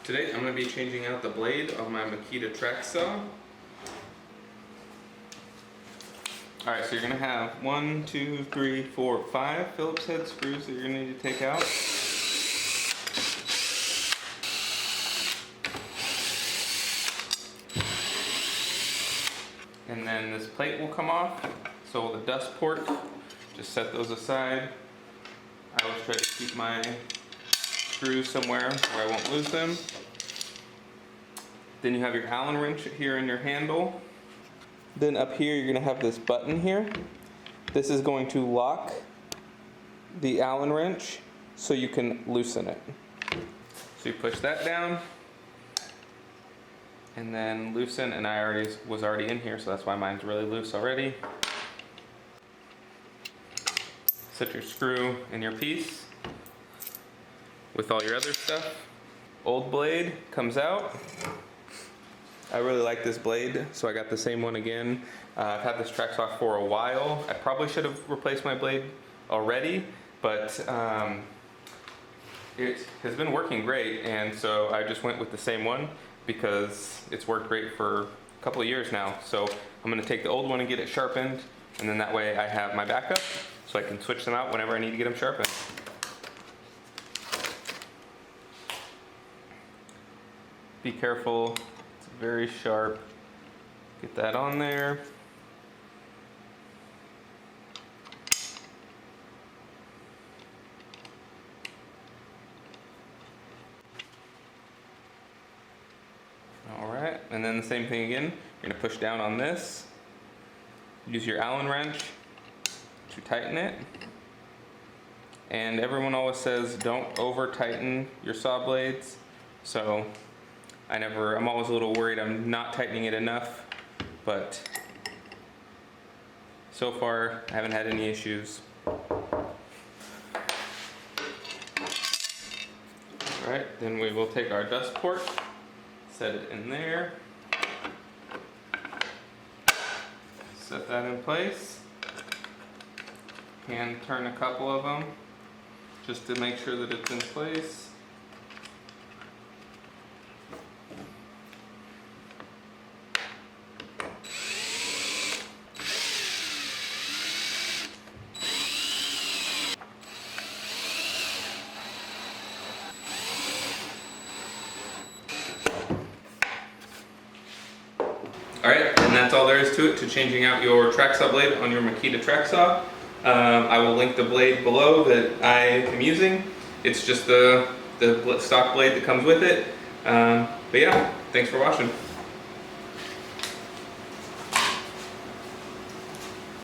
Today I'm going to be changing out the blade on my Makita Tracksaw. Alright, so you're going to have 1, 2, 3, 4, 5 Phillips head screws that you're going to need to take out. And then this plate will come off, so the dust port, just set those aside. I always try to keep my screws somewhere where I won't lose them. Then you have your Allen wrench here in your handle. Then up here you're going to have this button here. This is going to lock the Allen wrench so you can loosen it. So you push that down and then loosen, and I was already in here, so that's why mine's really loose already. Set your screw in your piece with all your other stuff. Old blade comes out. I really like this blade, so I got the same one again. I've had this Tracksaw for a while. I probably should have replaced my blade already, but it has been working great, and so I just went with the same one because it's worked great for a couple of years now. So I'm going to take the old one and get it sharpened, and then that way I have my backup, so I can switch them out whenever I need to get them sharpened. Be careful, it's very sharp. Get that on there. Alright, and then the same thing again. You're going to push down on this. Use your Allen wrench to tighten it. And everyone always says don't over tighten your saw blades. So I'm always a little worried I'm not tightening it enough, but so far I haven't had any issues. Alright, then we will take our dust port, set it in there, set that in place, hand turn a couple of them just to make sure that it's in place. Alright, and that's all there is to it, to changing out your Tracksaw blade on your Makita Tracksaw. I will link the blade below that I am using. It's just the stock blade that comes with it. But yeah, thanks for watching.